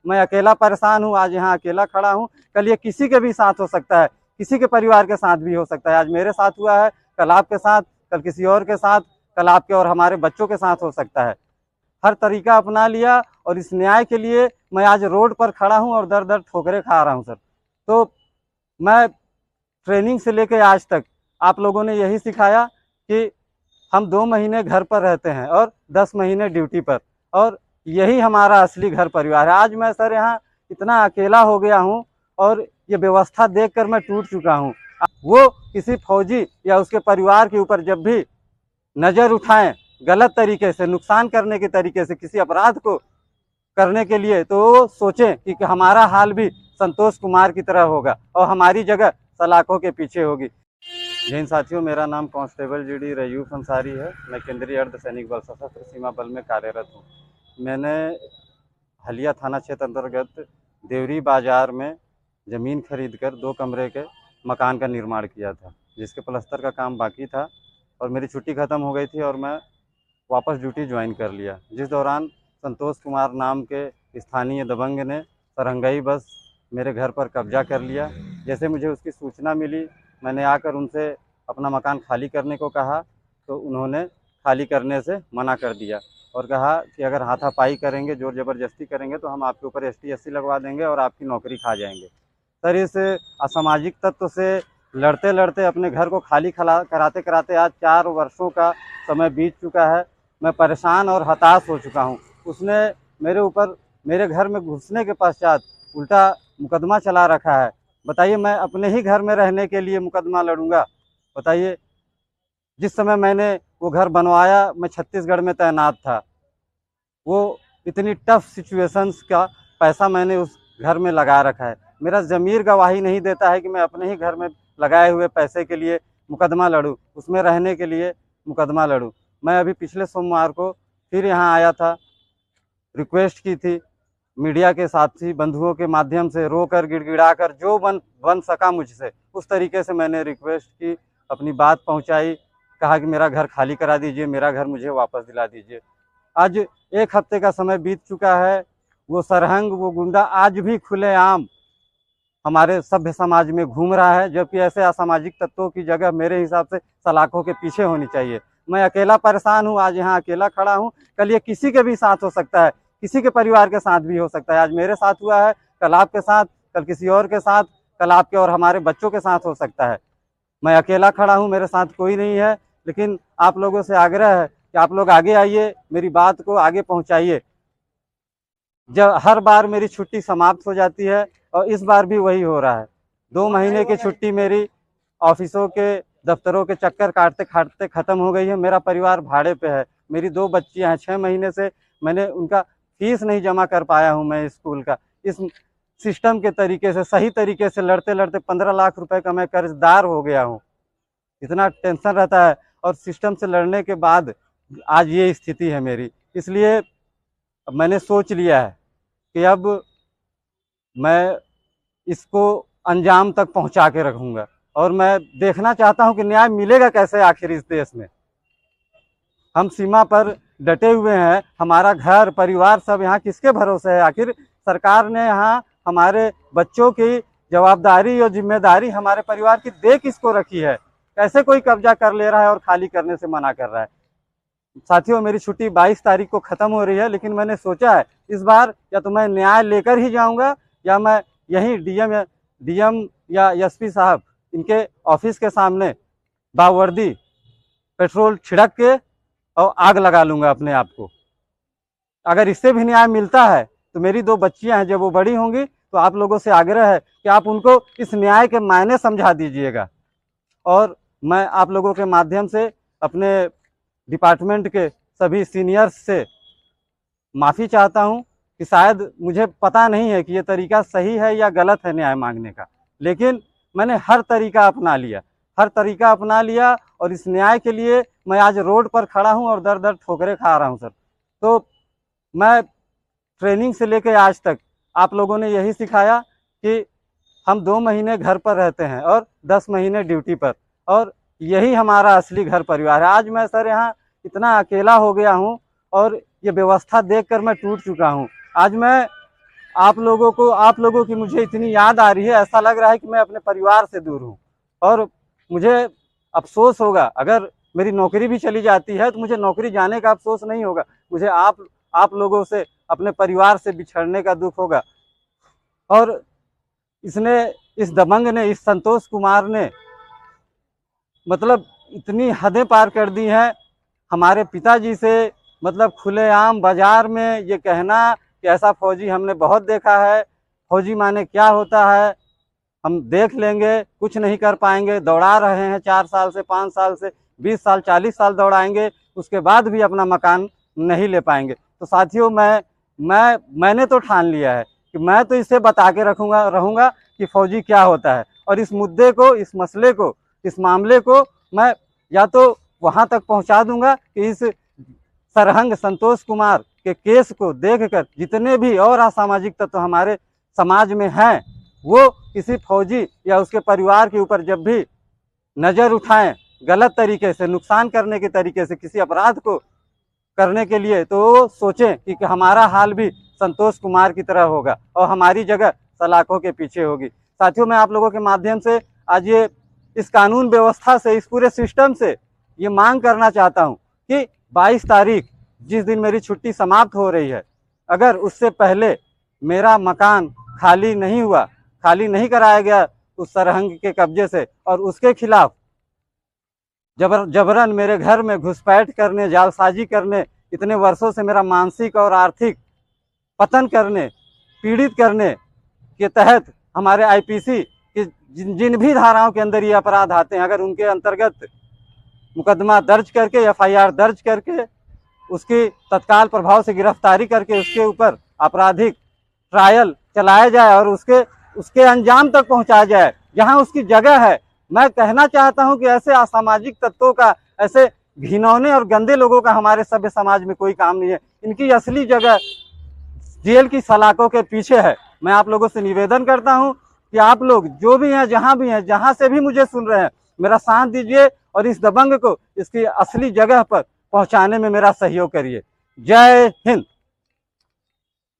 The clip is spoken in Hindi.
मैं अकेला परेशान हूँ, आज यहाँ अकेला खड़ा हूँ। कल ये किसी के भी साथ हो सकता है, किसी के परिवार के साथ भी हो सकता है। आज मेरे साथ हुआ है, कल आपके साथ, कल किसी और के साथ, कल आपके और हमारे बच्चों के साथ हो सकता है। हर तरीका अपना लिया और इस न्याय के लिए मैं आज रोड पर खड़ा हूँ और दर दर ठोकरें खा रहा हूँ सर। तो मैं ट्रेनिंग से लेकर आज तक आप लोगों ने यही सिखाया कि हम 2 महीने घर पर रहते हैं और 10 महीने ड्यूटी पर, और यही हमारा असली घर परिवार है। आज मैं सर यहाँ इतना अकेला हो गया हूँ और ये व्यवस्था देखकर मैं टूट चुका हूँ। वो किसी फौजी या उसके परिवार के ऊपर जब भी नज़र उठाएं गलत तरीके से, नुकसान करने के तरीके से, किसी अपराध को करने के लिए, तो वो सोचें कि हमारा हाल भी संतोष कुमार की तरह होगा और हमारी जगह सलाखों के पीछे होगी। जय हिंद साथियों, मेरा नाम कांस्टेबल जीडी रयूफ अंसारी है। मैं केंद्रीय अर्धसैनिक बल सशस्त्र सीमा बल में कार्यरत हूँ। मैंने हलिया थाना क्षेत्र अंतर्गत देवरी बाजार में ज़मीन खरीदकर 2 कमरे के मकान का निर्माण किया था, जिसके प्लास्टर का काम बाकी था और मेरी छुट्टी ख़त्म हो गई थी और मैं वापस ड्यूटी ज्वाइन कर लिया। जिस दौरान संतोष कुमार नाम के स्थानीय दबंग ने सरंगाई बस मेरे घर पर कब्जा कर लिया। जैसे मुझे उसकी सूचना मिली, मैंने आकर उनसे अपना मकान खाली करने को कहा, तो उन्होंने खाली करने से मना कर दिया और कहा कि अगर हाथापाई करेंगे, जोर ज़बरदस्ती करेंगे, तो हम आपके ऊपर ST SC लगवा देंगे और आपकी नौकरी खा जाएंगे। सर, इस असामाजिक तत्व से लड़ते लड़ते अपने घर को खाली कराते कराते आज 4 वर्षों का समय बीत चुका है। मैं परेशान और हताश हो चुका हूँ। उसने मेरे ऊपर, मेरे घर में घुसने के पश्चात उल्टा मुकदमा चला रखा है। बताइए, मैं अपने ही घर में रहने के लिए मुकदमा लड़ूंगा? बताइए, जिस समय मैंने वो घर बनवाया मैं छत्तीसगढ़ में तैनात था। वो इतनी टफ सिचुएशंस का पैसा मैंने उस घर में लगा रखा है। मेरा ज़मीर गवाही नहीं देता है कि मैं अपने ही घर में लगाए हुए पैसे के लिए मुकदमा लड़ूं, उसमें रहने के लिए मुकदमा लड़ूं। मैं अभी पिछले सोमवार को फिर यहाँ आया था, रिक्वेस्ट की थी मीडिया के साथी बंधुओं के माध्यम से, रोकर गिड़गिड़ाकर जो बन सका मुझसे उस तरीके से मैंने रिक्वेस्ट की, अपनी बात पहुँचाई, कहा कि मेरा घर खाली करा दीजिए, मेरा घर मुझे वापस दिला दीजिए। आज 1 हफ्ते का समय बीत चुका है। वो सरहंग, वो गुंडा आज भी खुलेआम हमारे सभ्य समाज में घूम रहा है, जबकि ऐसे असामाजिक तत्वों की जगह मेरे हिसाब से सलाखों के पीछे होनी चाहिए। मैं अकेला परेशान हूँ, आज यहाँ अकेला खड़ा हूँ। कल ये किसी के भी साथ हो सकता है, किसी के परिवार के साथ भी हो सकता है। आज मेरे साथ हुआ है, कल आपके साथ, कल किसी और के साथ, कल आपके और हमारे बच्चों के साथ हो सकता है। मैं अकेला खड़ा हूँ, मेरे साथ कोई नहीं है, लेकिन आप लोगों से आग्रह है कि आप लोग आगे आइए, मेरी बात को आगे पहुँचाइए। जब हर बार मेरी छुट्टी समाप्त हो जाती है और इस बार भी वही हो रहा है। 2 महीने की छुट्टी मेरी ऑफिसों के, दफ्तरों के चक्कर काटते काटते ख़त्म हो गई है। मेरा परिवार भाड़े पे है, मेरी 2 बच्चियाँ हैं। 6 महीने से मैंने उनका फीस नहीं जमा कर पाया हूँ मैं स्कूल का। इस सिस्टम के तरीके से, सही तरीके से लड़ते लड़ते 15 लाख रुपए का मैं कर्जदार हो गया हूँ। इतना टेंशन रहता है और सिस्टम से लड़ने के बाद आज ये स्थिति है मेरी। इसलिए अब मैंने सोच लिया है कि अब मैं इसको अंजाम तक पहुंचा के रखूंगा और मैं देखना चाहता हूं कि न्याय मिलेगा कैसे आखिर इस देश में। हम सीमा पर डटे हुए हैं, हमारा घर परिवार सब यहाँ किसके भरोसे है? आखिर सरकार ने यहाँ हमारे बच्चों की जवाबदारी और जिम्मेदारी हमारे परिवार की दे किसको रखी है? कैसे कोई कब्जा कर ले रहा है और खाली करने से मना कर रहा है? साथियों, मेरी छुट्टी 22 तारीख को ख़त्म हो रही है, लेकिन मैंने सोचा है इस बार या तो मैं न्याय लेकर ही जाऊंगा या मैं यहीं डीएम या एसपी साहब इनके ऑफिस के सामने बावर्दी पेट्रोल छिड़क के और आग लगा लूंगा अपने आप को। अगर इससे भी न्याय मिलता है तो मेरी 2 बच्चियां हैं, जब वो बड़ी होंगी तो आप लोगों से आग्रह है कि आप उनको इस न्याय के मायने समझा दीजिएगा। और मैं आप लोगों के माध्यम से अपने डिपार्टमेंट के सभी सीनियर्स से माफ़ी चाहता हूं कि शायद मुझे पता नहीं है कि ये तरीका सही है या गलत है न्याय मांगने का, लेकिन मैंने हर तरीका अपना लिया और इस न्याय के लिए मैं आज रोड पर खड़ा हूं और दर दर ठोकरें खा रहा हूं सर। तो मैं ट्रेनिंग से लेकर आज तक आप लोगों ने यही सिखाया कि हम 2 महीने घर पर रहते हैं और 10 महीने ड्यूटी पर, और यही हमारा असली घर परिवार है। आज मैं सर यहाँ इतना अकेला हो गया हूँ और ये व्यवस्था देखकर मैं टूट चुका हूँ। आज मैं आप लोगों की मुझे इतनी याद आ रही है, ऐसा लग रहा है कि मैं अपने परिवार से दूर हूँ। और मुझे अफसोस होगा अगर मेरी नौकरी भी चली जाती है, तो मुझे नौकरी जाने का अफसोस नहीं होगा, मुझे आप लोगों से, अपने परिवार से बिछड़ने का दुख होगा। और इस दबंग ने, इस संतोष कुमार ने मतलब इतनी हदें पार कर दी हैं हमारे पिताजी से। मतलब खुलेआम बाजार में ये कहना कि ऐसा फौजी हमने बहुत देखा है, फौजी माने क्या होता है, हम देख लेंगे, कुछ नहीं कर पाएंगे, दौड़ा रहे हैं 4 साल से, 5 साल से, 20 साल 40 साल दौड़ाएंगे, उसके बाद भी अपना मकान नहीं ले पाएंगे। तो साथियों, मैंने तो ठान लिया है कि मैं तो इसे बता के रहूँगा कि फौजी क्या होता है। और इस मुद्दे को, इस मसले को, इस मामले को मैं या तो वहाँ तक पहुँचा दूंगा कि इस सरहंग संतोष कुमार के केस को देखकर जितने भी और असामाजिक तत्व हमारे समाज में हैं, वो किसी फौजी या उसके परिवार के ऊपर जब भी नज़र उठाएं गलत तरीके से, नुकसान करने के तरीके से, किसी अपराध को करने के लिए, तो वो सोचें कि हमारा हाल भी संतोष कुमार की तरह होगा और हमारी जगह सलाखों के पीछे होगी। साथियों, मैं आप लोगों के माध्यम से आज ये इस कानून व्यवस्था से, इस पूरे सिस्टम से ये मांग करना चाहता हूँ कि 22 तारीख जिस दिन मेरी छुट्टी समाप्त हो रही है, अगर उससे पहले मेरा मकान खाली नहीं कराया गया उस सरहंग के कब्जे से, और उसके खिलाफ जबरन मेरे घर में घुसपैठ करने, जालसाजी करने, इतने वर्षों से मेरा मानसिक और आर्थिक पतन करने, पीड़ित करने के तहत हमारे आईपीसी की जिन भी धाराओं के अंदर ये अपराध आते हैं, अगर उनके अंतर्गत मुकदमा दर्ज करके, एफआईआर दर्ज करके, उसकी तत्काल प्रभाव से गिरफ्तारी करके उसके ऊपर आपराधिक ट्रायल चलाया जाए और उसके अंजाम तक पहुंचाया जाए जहां उसकी जगह है। मैं कहना चाहता हूं कि ऐसे असामाजिक तत्वों का, ऐसे घिनौने और गंदे लोगों का हमारे सभ्य समाज में कोई काम नहीं है। इनकी असली जगह जेल की सलाखों के पीछे है। मैं आप लोगों से निवेदन करता हूं कि आप लोग जो भी हैं, जहां भी हैं, जहां से भी मुझे सुन रहे हैं, मेरा साथ दीजिए और इस दबंग को इसकी असली जगह पर पहुंचाने में मेरा सहयोग करिए। जय हिंद।